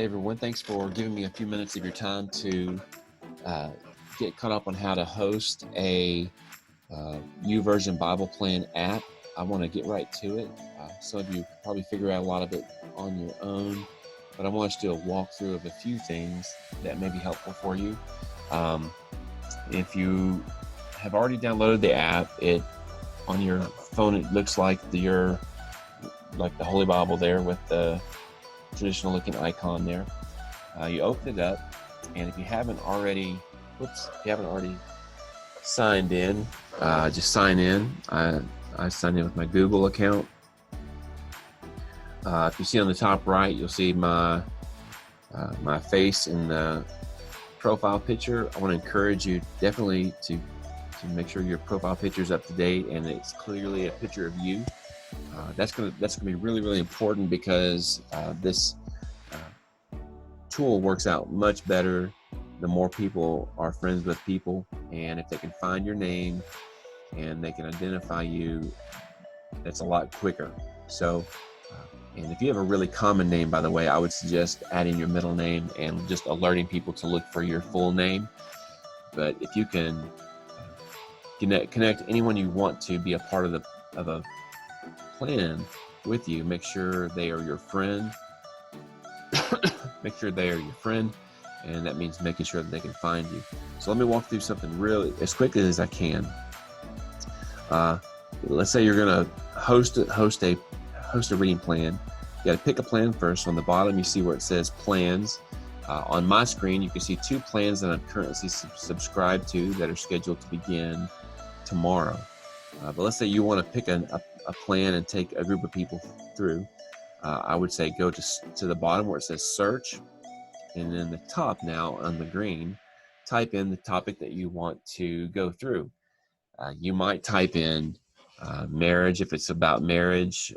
Hey everyone, thanks for giving me a few minutes of your time to get caught up on how to host a YouVersion Bible Plan app. I want to get right to it. Some of you probably figure out a lot of it on your own, but I want to do a walkthrough of a few things that may be helpful for you. If you have already downloaded the app, on your phone it looks like the Holy Bible there with the traditional looking icon there. You open it up, and if you haven't already signed in, just sign in. I signed in with my Google account. If you see on the top right, you'll see my face in the profile picture. I want to encourage you definitely to make sure your profile picture is up to date and it's clearly a picture of you. That's gonna be really, really important because this tool works out much better the more people are friends with people, and if they can find your name and they can identify you, that's a lot quicker. So and if you have a really common name, by the way, I would suggest adding your middle name and just alerting people to look for your full name. But if you can connect anyone you want to be a part of a plan with you, make sure they are your friend. Make sure they are your friend, and that means making sure that they can find you. So let me walk through something really as quickly as I can. Let's say you're going to host a reading plan. You got to pick a plan first. On the bottom, you see where it says plans. On my screen, you can see 2 plans that I'm currently subscribed to that are scheduled to begin tomorrow. But let's say you want to pick a plan and take a group of people through. I would say go to the bottom where it says search, and then the top now on the green, type in the topic that you want to go through. You might type in marriage if it's about marriage,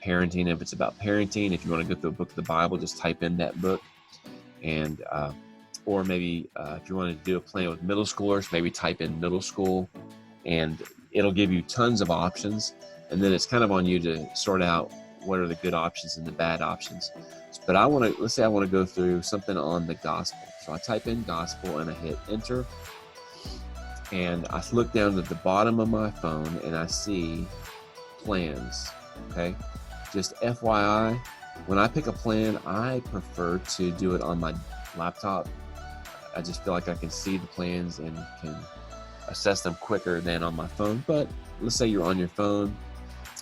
parenting if it's about parenting. If you want to go through a book of the Bible, just type in that book. And or maybe if you want to do a plan with middle schoolers, maybe type in middle school, and it'll give you tons of options. And then it's kind of on you to sort out what are the good options and the bad options. But let's say I want to go through something on the gospel. So I type in gospel and I hit enter. And I look down at the bottom of my phone and I see plans, okay? Just FYI, when I pick a plan, I prefer to do it on my laptop. I just feel like I can see the plans and can assess them quicker than on my phone. But let's say you're on your phone.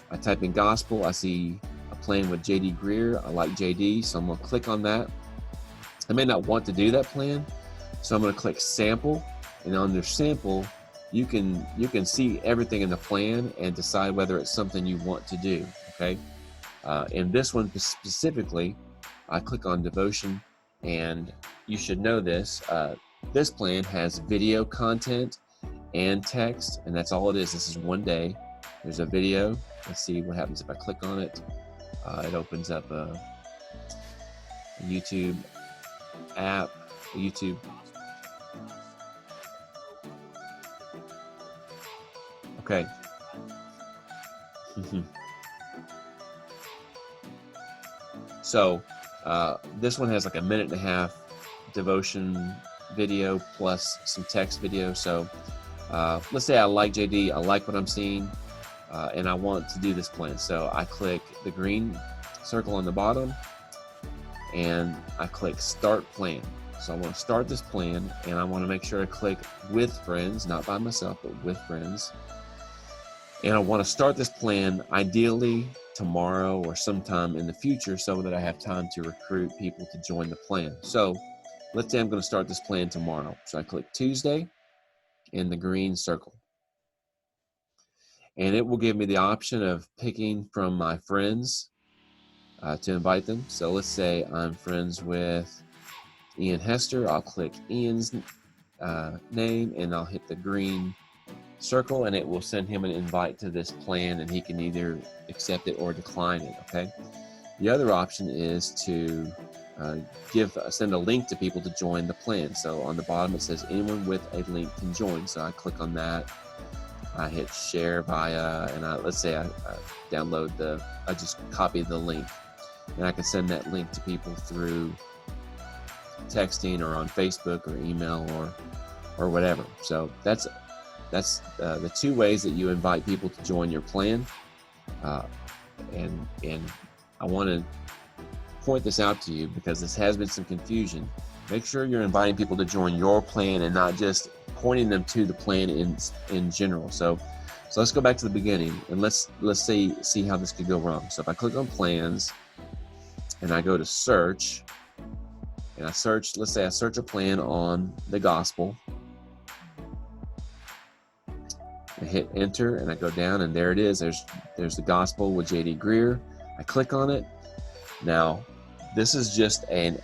I type in gospel, I see a plan with J.D. Greer. I like J.D., so I'm going to click on that. I may not want to do that plan, so I'm going to click sample, and under sample, you can see everything in the plan and decide whether it's something you want to do, okay? In this one specifically, I click on devotion, and you should know this. This plan has video content and text, and that's all it is. This is one day. There's a video. Let's see what happens if I click on it. It opens up a YouTube app, YouTube. Okay. So this one has like a 1.5-minute devotion video plus some text video. So let's say I like JD, I like what I'm seeing, and I want to do this plan. So I click the green circle on the bottom and I click start plan. So I want to start this plan, and I want to make sure I click with friends, not by myself, but with friends. And I want to start this plan ideally tomorrow or sometime in the future so that I have time to recruit people to join the plan. So let's say I'm going to start this plan tomorrow. So I click Tuesday in the green circle. And it will give me the option of picking from my friends to invite them. So let's say I'm friends with Ian Hester. I'll click Ian's name and I'll hit the green circle, and it will send him an invite to this plan, and he can either accept it or decline it, okay? The other option is to send a link to people to join the plan. So on the bottom it says anyone with a link can join. So I click on that. I hit share via, and let's say I just copy the link, and I can send that link to people through texting or on Facebook or email or whatever. So that's the two ways that you invite people to join your plan. And I want to point this out to you because this has been some confusion. Make sure you're inviting people to join your plan and not just pointing them to the plan in general. So let's go back to the beginning and let's see how this could go wrong. So if I click on plans and I go to search and I search, let's say I search a plan on the gospel. I hit enter and I go down and there it is. There's the gospel with J.D. Greer. I click on it. Now, this is just a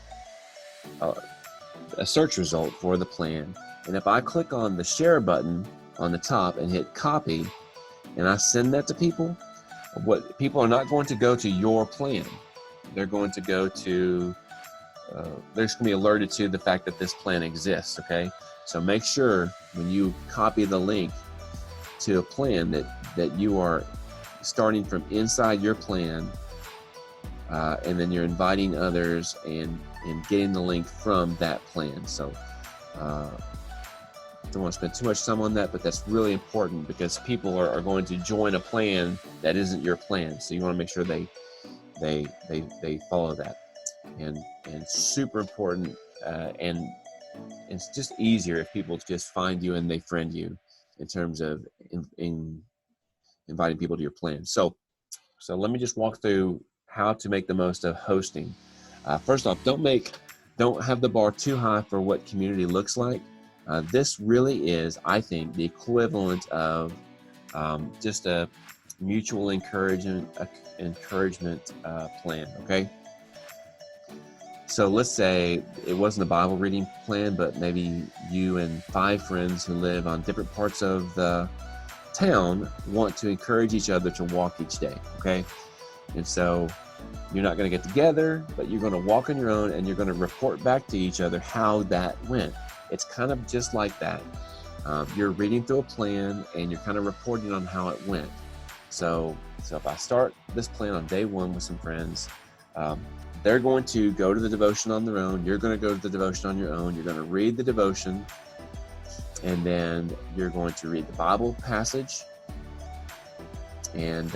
search result for the plan. And if I click on the share button on the top and hit copy and I send that to people, what people are not going to go to your plan. They're going to go to, they're just going to be alerted to the fact that this plan exists, okay? So make sure when you copy the link to a plan that you are starting from inside your plan, and then you're inviting others and getting the link from that plan. So don't want to spend too much time on that, but that's really important because people are going to join a plan that isn't your plan. So you want to make sure they follow that, and super important. And it's just easier if people just find you and they friend you in terms of inviting people to your plan. So let me just walk through how to make the most of hosting. First off, don't have the bar too high for what community looks like. This really is, I think, the equivalent of just a mutual encouragement plan, okay? So let's say it wasn't a Bible reading plan, but maybe you and 5 friends who live on different parts of the town want to encourage each other to walk each day, okay? And so you're not going to get together, but you're going to walk on your own and you're going to report back to each other how that went. It's kind of just like that. You're reading through a plan and you're kind of reporting on how it went. So if I start this plan on day 1 with some friends, they're going to go to the devotion on their own. You're going to go to the devotion on your own. You're going to read the devotion, and then you're going to read the Bible passage. And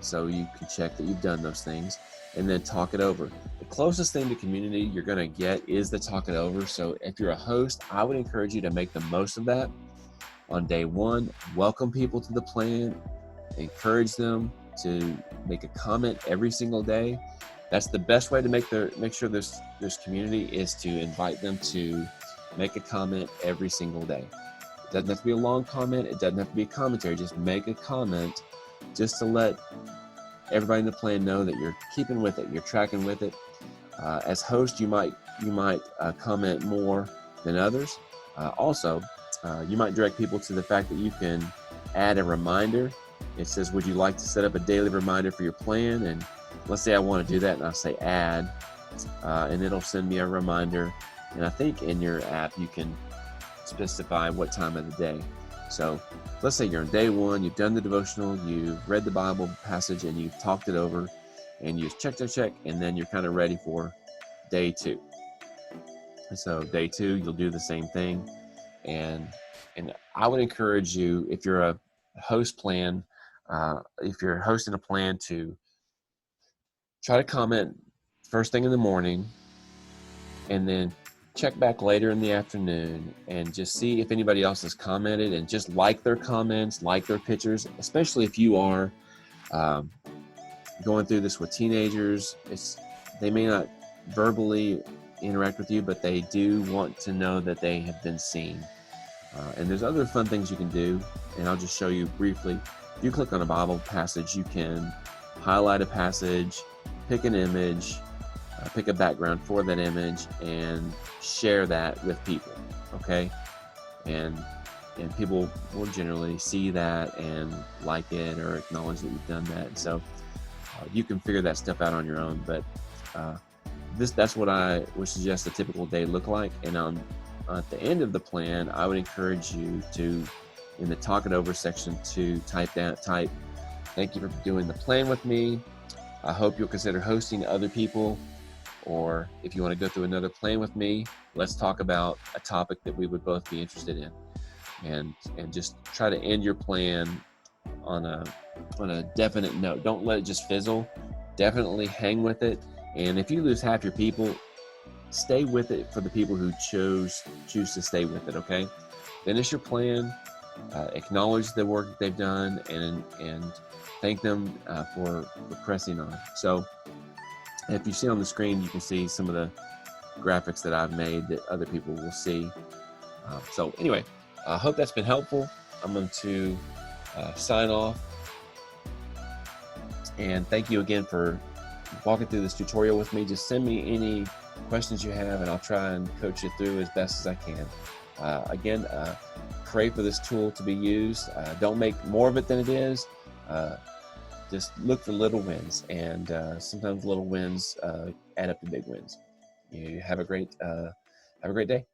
so you can check that you've done those things, and then talk it over. The closest thing to community you're going to get is the talk it over. So if you're a host, I would encourage you to make the most of that. On day 1, welcome people to the plan, encourage them to make a comment every single day. That's the best way to make sure there's community, is to invite them to make a comment every single day. It doesn't have to be a long comment. It doesn't have to be a commentary. Just make a comment just to let everybody in the plan know that you're keeping with it, you're tracking with it. As host, you might comment more than others. Also, you might direct people to the fact that you can add a reminder. It says, would you like to set up a daily reminder for your plan? And let's say I want to do that, and I'll say add, and it'll send me a reminder. And I think in your app, you can specify what time of the day. So let's say you're on day 1, you've done the devotional, you've read the Bible passage, and you've talked it over, and you check, and then you're kind of ready for day 2. And so day 2, you'll do the same thing. And I would encourage you, if you're a host plan, if you're hosting a plan, to try to comment first thing in the morning, and then check back later in the afternoon and just see if anybody else has commented, and just like their comments, like their pictures, especially if you are going through this with teenagers. They may not verbally interact with you, but they do want to know that they have been seen. And there's other fun things you can do, and I'll just show you briefly. If you click on a Bible passage, you can highlight a passage, pick an image, pick a background for that image, and share that with people, okay? And people will generally see that and like it or acknowledge that you've done that. So you can figure that stuff out on your own, but that's what I would suggest a typical day look like. And at the end of the plan, I would encourage you to, in the talk it over section, to type, thank you for doing the plan with me. I hope you'll consider hosting other people or if you want to go through another plan with me, let's talk about a topic that we would both be interested in, and just try to end your plan on a definite note. Don't let it just fizzle. Definitely hang with it. And if you lose half your people, stay with it for the people who choose to stay with it. Okay, finish your plan, acknowledge the work that they've done, and thank them for pressing on. So if you see on the screen, you can see some of the graphics that I've made that other people will see. So anyway, I hope that's been helpful. I'm going to sign off, and thank you again for walking through this tutorial with me. Just send me any questions you have, and I'll try and coach you through as best as I can. Again, pray for this tool to be used. Don't make more of it than it is. Just look for little wins, and sometimes little wins add up to big wins. You have a great day.